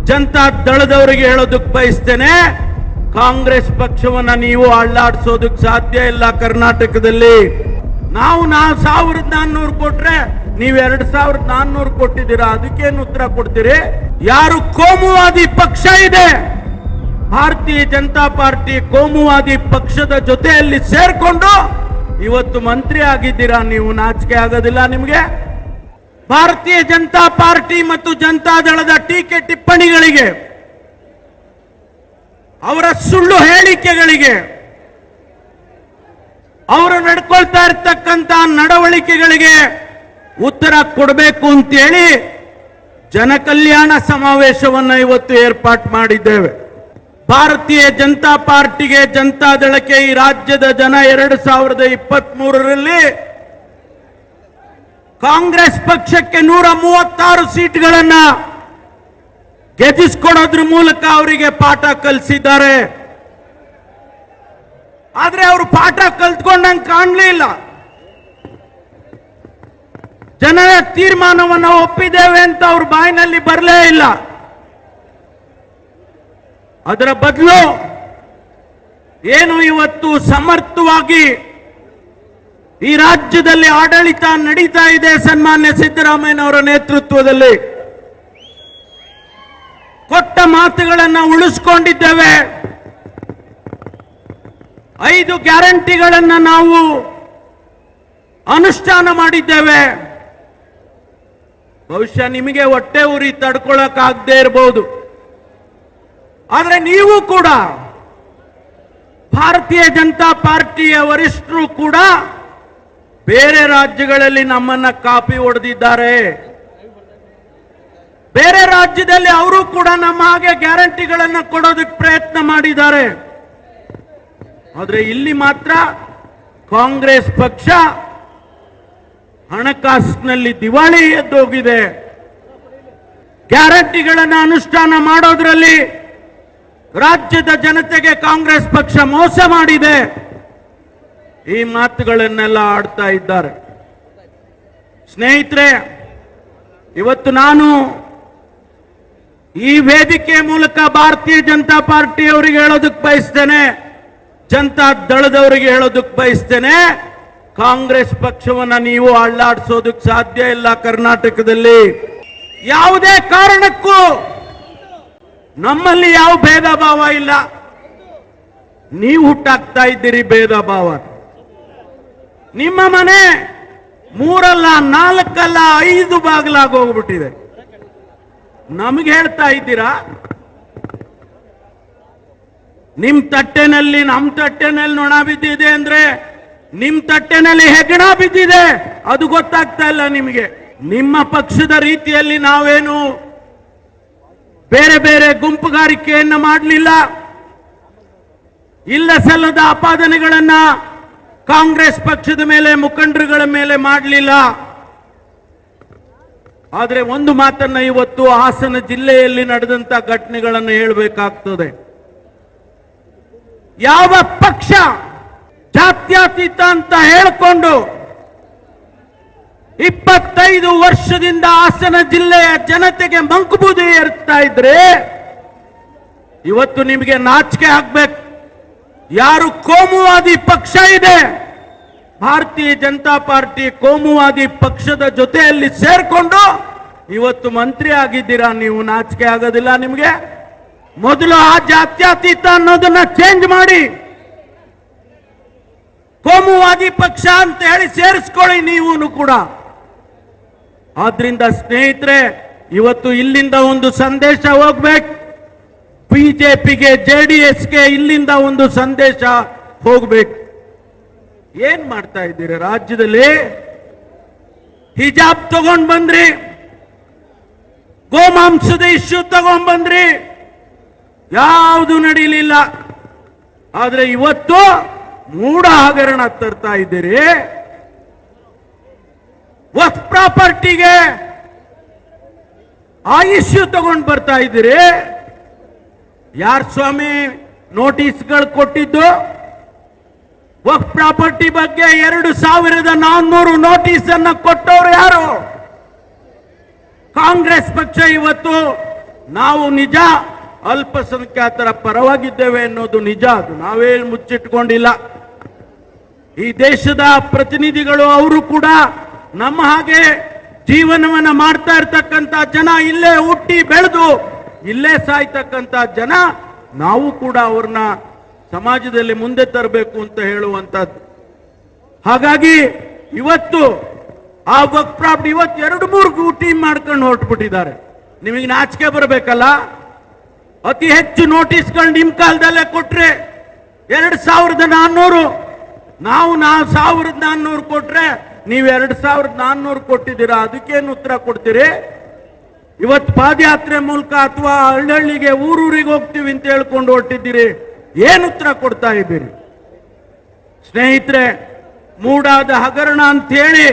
ಜನತಾ ದಳದವರಿಗೆ ಹೇಳೋದಕ್ಕೆ ಬಯಸ್ತೇನೆ, ಕಾಂಗ್ರೆಸ್ ಪಕ್ಷವನ್ನ ನೀವು ಅಳ್ಳಾಡಿಸೋದಕ್ಕೆ ಸಾಧ್ಯ ಇಲ್ಲ. ಕರ್ನಾಟಕದಲ್ಲಿ ನಾವು 1400 ಕೊಟ್ರೆ ನೀವು 2400 ಕೊಟ್ಟಿದ್ದೀರಾ, ಅದಕ್ಕೇನು ಉತ್ತರ ಕೊಡ್ತೀರಿ? ಯಾರು ಕೋಮುವಾದಿ ಪಕ್ಷ ಇದೆ, ಭಾರತೀಯ ಜನತಾ ಪಾರ್ಟಿ ಕೋಮುವಾದಿ ಪಕ್ಷದ ಜೊತೆಯಲ್ಲಿ ಸೇರ್ಕೊಂಡು ಇವತ್ತು ಮಂತ್ರಿ ಆಗಿದ್ದೀರಾ. ನೀವು ನಾಚಿಕೆ ಆಗೋದಿಲ್ಲ ನಿಮಗೆ? ಭಾರತೀಯ ಜನತಾ ಪಾರ್ಟಿ ಮತ್ತು ಜನತಾ ದಳದ ಟೀಕೆ ಟಿಪ್ಪಣಿಗಳಿಗೆ, ಅವರ ಸುಳ್ಳು ಹೇಳಿಕೆಗಳಿಗೆ, ಅವರು ನಡ್ಕೊಳ್ತಾ ಇರ್ತಕ್ಕಂಥ ನಡವಳಿಕೆಗಳಿಗೆ ಉತ್ತರ ಕೊಡಬೇಕು ಅಂತೇಳಿ ಜನಕಲ್ಯಾಣ ಸಮಾವೇಶವನ್ನ ಇವತ್ತು ಏರ್ಪಾಟ್ ಮಾಡಿದ್ದೇವೆ. ಭಾರತೀಯ ಜನತಾ ಪಾರ್ಟಿಗೆ, ಜನತಾ ದಳಕ್ಕೆ ಈ ರಾಜ್ಯದ ಜನ 2023ರಲ್ಲಿ ಕಾಂಗ್ರೆಸ್ ಪಕ್ಷಕ್ಕೆ 136 ಸೀಟ್ಗಳನ್ನ ಗೆದ್ದಿಸ್ಕೊಡೋದ್ರ ಮೂಲಕ ಅವರಿಗೆ ಪಾಠ ಕಲಿಸಿದ್ದಾರೆ. ಆದ್ರೆ ಅವರು ಪಾಠ ಕಲ್ತ್ಕೊಂಡಂಗೆ ಕಾಣಲಿಲ್ಲ. ಜನರ ತೀರ್ಮಾನವನ್ನು ಒಪ್ಪಿದ್ದೇವೆ ಅಂತ ಅವ್ರ ಬಾಯಿನಲ್ಲಿ ಬರಲೇ ಇಲ್ಲ. ಅದರ ಬದಲು ಏನು ಇವತ್ತು ಸಮರ್ಥವಾಗಿ ಈ ರಾಜ್ಯದಲ್ಲಿ ಆಡಳಿತ ನಡೀತಾ ಇದೆ ಸನ್ಮಾನ್ಯ ಸಿದ್ದರಾಮಯ್ಯನವರ ನೇತೃತ್ವದಲ್ಲಿ, ಕೊಟ್ಟ ಮಾತುಗಳನ್ನು ಉಳಿಸಿಕೊಂಡಿದ್ದೇವೆ. 5 ಗ್ಯಾರಂಟಿಗಳನ್ನು ನಾವು ಅನುಷ್ಠಾನ ಮಾಡಿದ್ದೇವೆ. ಬಹುಶಃ ನಿಮಗೆ ಹೊಟ್ಟೆ ಉರಿ ತಡ್ಕೊಳ್ಳಕ್ಕಾಗದೇ ಇರಬಹುದು, ಆದರೆ ನೀವು ಕೂಡ, ಭಾರತೀಯ ಜನತಾ ಪಾರ್ಟಿಯ ವರಿಷ್ಠರು ಕೂಡ ಬೇರೆ ರಾಜ್ಯಗಳಲ್ಲಿ ನಮ್ಮನ್ನ ಕಾಪಿ ಹೊಡೆದಿದ್ದಾರೆ. ಬೇರೆ ರಾಜ್ಯದಲ್ಲಿ ಅವರು ಕೂಡ ನಮ್ಮ ಹಾಗೆ ಗ್ಯಾರಂಟಿಗಳನ್ನು ಕೊಡೋದಕ್ಕೆ ಪ್ರಯತ್ನ ಮಾಡಿದ್ದಾರೆ. ಆದರೆ ಇಲ್ಲಿ ಮಾತ್ರ ಕಾಂಗ್ರೆಸ್ ಪಕ್ಷ ಹಣಕಾಸಿನಲ್ಲಿ ದಿವಾಳಿ ಎದ್ದೋಗಿದೆ. ಗ್ಯಾರಂಟಿಗಳನ್ನು ಅನುಷ್ಠಾನ ಮಾಡೋದ್ರಲ್ಲಿ ರಾಜ್ಯದ ಜನತೆಗೆ ಕಾಂಗ್ರೆಸ್ ಪಕ್ಷ ಮೋಸ ಮಾಡಿದೆ. ಈ ಮಾತುಗಳನ್ನೆಲ್ಲ ಆಡ್ತಾ ಇದ್ದಾರೆ. ಸ್ನೇಹಿತರೆ, ಇವತ್ತು ನಾನು ಈ ವೇದಿಕೆ ಮೂಲಕ ಭಾರತೀಯ ಜನತಾ ಪಾರ್ಟಿ ಅವರಿಗೆ ಹೇಳೋದಕ್ಕೆ ಬಯಸ್ತೇನೆ, ಜನತಾ ದಳದವರಿಗೆ ಹೇಳೋದಕ್ಕೆ ಬಯಸ್ತೇನೆ, ಕಾಂಗ್ರೆಸ್ ಪಕ್ಷವನ್ನ ನೀವು ಅಳ್ಳಾಡಿಸೋದಕ್ಕೆ ಸಾಧ್ಯ ಇಲ್ಲ. ಕರ್ನಾಟಕದಲ್ಲಿ ಯಾವುದೇ ಕಾರಣಕ್ಕೂ ನಮ್ಮಲ್ಲಿ ಯಾವ ಭೇದ ಭಾವ ಇಲ್ಲ. ನೀವು ಹುಟ್ಟಾಕ್ತಾ ಇದ್ದೀರಿ ಭೇದ ಭಾವ. ನಿಮ್ಮ ಮನೆ 3 ಅಲ್ಲ 4 ಅಲ್ಲ 5 ಬಾಗಿಲಾಗಿ ಹೋಗ್ಬಿಟ್ಟಿದೆ. ನಮಗೆ ಹೇಳ್ತಾ ಇದ್ದೀರಾ ನಿಮ್ ತಟ್ಟೆನಲ್ಲಿ, ನಮ್ಮ ತಟ್ಟೆನಲ್ಲಿ ನೊಣ ಬಿದ್ದಿದೆ ಅಂದ್ರೆ ನಿಮ್ ತಟ್ಟೆನಲ್ಲಿ ಹೆಗ್ಗಣ ಬಿದ್ದಿದೆ, ಅದು ಗೊತ್ತಾಗ್ತಾ ಇಲ್ಲ ನಿಮಗೆ. ನಿಮ್ಮ ಪಕ್ಷದ ರೀತಿಯಲ್ಲಿ ನಾವೇನು ಬೇರೆ ಬೇರೆ ಗುಂಪುಗಾರಿಕೆಯನ್ನ ಮಾಡಲಿಲ್ಲ, ಇಲ್ಲ ಸಲ್ಲದ ಆಪಾದನೆಗಳನ್ನ ಕಾಂಗ್ರೆಸ್ ಪಕ್ಷದ ಮೇಲೆ, ಮುಖಂಡರುಗಳ ಮೇಲೆ ಮಾಡಲಿಲ್ಲ. ಆದರೆ ಒಂದು ಮಾತನ್ನ ಇವತ್ತು ಹಾಸನ ಜಿಲ್ಲೆಯಲ್ಲಿ ನಡೆದಂತ ಘಟನೆಗಳನ್ನು ಹೇಳಬೇಕಾಗ್ತದೆ. ಯಾವ ಪಕ್ಷ ಜಾತ್ಯತೀತ ಅಂತ ಹೇಳಿಕೊಂಡು 25 ವರ್ಷದಿಂದ ಹಾಸನ ಜಿಲ್ಲೆಯ ಜನತೆಗೆ ಮಂಕುಬೂದಿ ಏರ್ತಾ ಇದ್ರೆ ಇವತ್ತು ನಿಮಗೆ ನಾಚಿಕೆ ಆಗ್ಬೇಕು. ಯಾರು ಕೋಮುವಾದಿ ಪಕ್ಷ ಇದೆ, ಭಾರತೀಯ ಜನತಾ ಪಾರ್ಟಿ ಕೋಮುವಾದಿ ಪಕ್ಷದ ಜೊತೆಯಲ್ಲಿ ಸೇರ್ಕೊಂಡು ಇವತ್ತು ಮಂತ್ರಿ ಆಗಿದ್ದೀರಾ. ನೀವು ನಾಚಿಕೆ ಆಗೋದಿಲ್ಲ ನಿಮಗೆ? ಮೊದಲು ಆ ಜಾತ್ಯತೀತ ಅನ್ನೋದನ್ನ ಚೇಂಜ್ ಮಾಡಿ ಕೋಮುವಾದಿ ಪಕ್ಷ ಅಂತ ಹೇಳಿ ಸೇರಿಸ್ಕೊಳ್ಳಿ ನೀವು ಕೂಡ. ಆದ್ರಿಂದ ಸ್ನೇಹಿತರೆ, ಇವತ್ತು ಇಲ್ಲಿಂದ ಒಂದು ಸಂದೇಶ ಹೋಗ್ಬೇಕು. ಬಿಜೆಪಿಗೆ, ಜೆಡಿಎಸ್ಗೆ ಇಲ್ಲಿಂದ ಒಂದು ಸಂದೇಶ ಹೋಗ್ಬೇಕು. ಏನ್ ಮಾಡ್ತಾ ಇದ್ದೀರಿ ರಾಜ್ಯದಲ್ಲಿ? ಹಿಜಾಬ್ ತಗೊಂಡ್ ಬಂದ್ರಿ, ಗೋಮಾಂಸದ ಇಶ್ಯೂ ತಗೊಂಡ್ ಬಂದ್ರಿ, ಯಾವುದು ನಡೀಲಿಲ್ಲ. ಆದ್ರೆ ಇವತ್ತು ಮೂಢ ಹಗರಣ ತರ್ತಾ ಇದ್ದೀರಿ. ವಕ್ಫ್ ಪ್ರಾಪರ್ಟಿಗೆ ಆ ಇಶ್ಯೂ ತಗೊಂಡು ಬರ್ತಾ ಇದ್ದೀರಿ. ಯಾರ್ ಸ್ವಾಮಿ ನೋಟಿಸ್ಗಳು ಕೊಟ್ಟಿದ್ದು? ವಕ್ಫ್ ಪ್ರಾಪರ್ಟಿ ಬಗ್ಗೆ 2400 ನೋಟಿಸ್ ಅನ್ನ ಕೊಟ್ಟವರು ಯಾರು? ಕಾಂಗ್ರೆಸ್ ಪಕ್ಷ ಇವತ್ತು ನಾವು ನಿಜ ಅಲ್ಪಸಂಖ್ಯಾತರ ಪರವಾಗಿದ್ದೇವೆ ಅನ್ನೋದು ನಿಜ, ಅದು ನಾವೇ ಮುಚ್ಚಿಟ್ಕೊಂಡಿಲ್ಲ. ಈ ದೇಶದ ಪ್ರತಿನಿಧಿಗಳು ಅವರು ಕೂಡ ನಮ್ಮ ಹಾಗೆ ಜೀವನವನ್ನ ಮಾಡ್ತಾ ಇರ್ತಕ್ಕಂಥ ಜನ, ಇಲ್ಲೇ ಹುಟ್ಟಿ ಬೆಳೆದು ಇಲ್ಲೇ ಸಾಯ್ತಕ್ಕಂಥ ಜನ. ನಾವು ಕೂಡ ಅವ್ರನ್ನ ಸಮಾಜದಲ್ಲಿ ಮುಂದೆ ತರಬೇಕು ಅಂತ ಹೇಳುವಂತದ್ದು. ಹಾಗಾಗಿ ಇವತ್ತು ಆ ವಕ್ಫ್ ಪ್ರಾಪರ್ಟಿ ಇವತ್ತು 2-3 ಟೀಮ್ ಮಾಡ್ಕೊಂಡು ಹೊರಟ್ಬಿಟ್ಟಿದ್ದಾರೆ. ನಿಮಗೆ ನಾಚಿಕೆ ಬರಬೇಕಲ್ಲ. ಅತಿ ಹೆಚ್ಚು ನೋಟಿಸ್ಗಳು ನಿಮ್ ಕಾಲದಲ್ಲೇ ಕೊಟ್ರೆ 2400, ನಾವು 1400 ಕೊಟ್ರೆ ನೀವು 2400 ಕೊಟ್ಟಿದ್ದೀರಾ. ಅದಕ್ಕೇನು ಉತ್ತರ ಕೊಡ್ತೀರಿ? ಇವತ್ತು ಪಾದಯಾತ್ರೆ ಮೂಲಕ ಅಥವಾ ಹಳ್ಳಿಗೆ ಊರೂರಿಗೆ ಹೋಗ್ತೀವಿ ಅಂತ ಹೇಳ್ಕೊಂಡು ಹೊರಟಿದ್ದೀರಿ, ಏನು ಉತ್ತರ ಕೊಡ್ತಾ ಇದ್ದೀರಿ? ಸ್ನೇಹಿತರೆ, ಮೂಡಾದ ಹಗರಣ ಅಂತ ಹೇಳಿ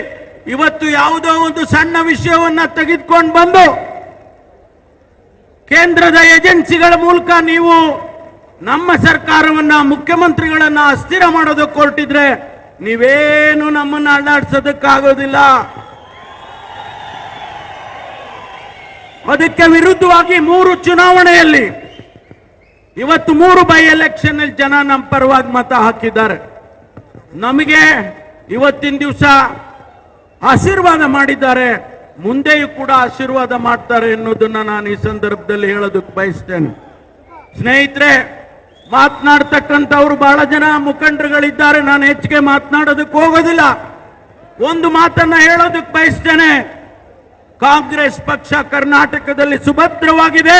ಇವತ್ತು ಯಾವುದೋ ಒಂದು ಸಣ್ಣ ವಿಷಯವನ್ನ ತೆಗೆದುಕೊಂಡು ಬಂದು ಕೇಂದ್ರದ ಏಜೆನ್ಸಿಗಳ ಮೂಲಕ ನೀವು ನಮ್ಮ ಸರ್ಕಾರವನ್ನ, ಮುಖ್ಯಮಂತ್ರಿಗಳನ್ನ ಅಸ್ಥಿರ ಮಾಡೋದಕ್ಕೆ ಹೊರಟಿದ್ರೆ ನೀವೇನು ನಮ್ಮನ್ನ ಅಲ್ಲಾಡಿಸೋದಕ್ಕಾಗೋದಿಲ್ಲ. ಅದಕ್ಕೆ ವಿರುದ್ಧವಾಗಿ 3 ಚುನಾವಣೆಯಲ್ಲಿ ಇವತ್ತು 3 ಬೈ ಎಲೆಕ್ಷನ್ ಅಲ್ಲಿ ಜನ ನಮ್ಮ ಪರವಾಗಿ ಮತ ಹಾಕಿದ್ದಾರೆ. ನಮಗೆ ಇವತ್ತಿನ ದಿವಸ ಆಶೀರ್ವಾದ ಮಾಡಿದ್ದಾರೆ, ಮುಂದೆಯೂ ಕೂಡ ಆಶೀರ್ವಾದ ಮಾಡ್ತಾರೆ ಎನ್ನುವುದನ್ನ ನಾನು ಈ ಸಂದರ್ಭದಲ್ಲಿ ಹೇಳೋದಕ್ಕೆ ಬಯಸ್ತೇನೆ. ಸ್ನೇಹಿತರೆ, ಮಾತನಾಡ್ತಕ್ಕಂಥವ್ರು ಬಹಳ ಜನ ಮುಖಂಡರುಗಳಿದ್ದಾರೆ, ನಾನು ಹೆಚ್ಚಿಗೆ ಮಾತನಾಡೋದಕ್ಕೆ ಹೋಗೋದಿಲ್ಲ. ಒಂದು ಮಾತನ್ನ ಹೇಳೋದಕ್ಕೆ ಬಯಸ್ತೇನೆ. ಕಾಂಗ್ರೆಸ್ ಪಕ್ಷ ಕರ್ನಾಟಕದಲ್ಲಿ ಸುಭದ್ರವಾಗಿದೆ,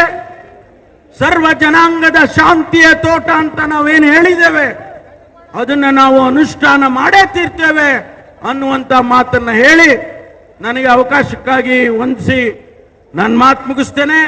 ಸರ್ವ ಜನಾಂಗದ ಶಾಂತಿಯ ತೋಟ ಅಂತ ನಾವೇನು ಹೇಳಿದ್ದೇವೆ ಅದನ್ನ ನಾವು ಅನುಷ್ಠಾನ ಮಾಡೇ ತೀರ್ತೇವೆ ಅನ್ನುವಂತ ಮಾತನ್ನ ಹೇಳಿ ನನಗೆ ಅವಕಾಶಕ್ಕಾಗಿ ವಂದಿಸಿ ನನ್ನ ಮಾತು ಮುಗಿಸ್ತೇನೆ.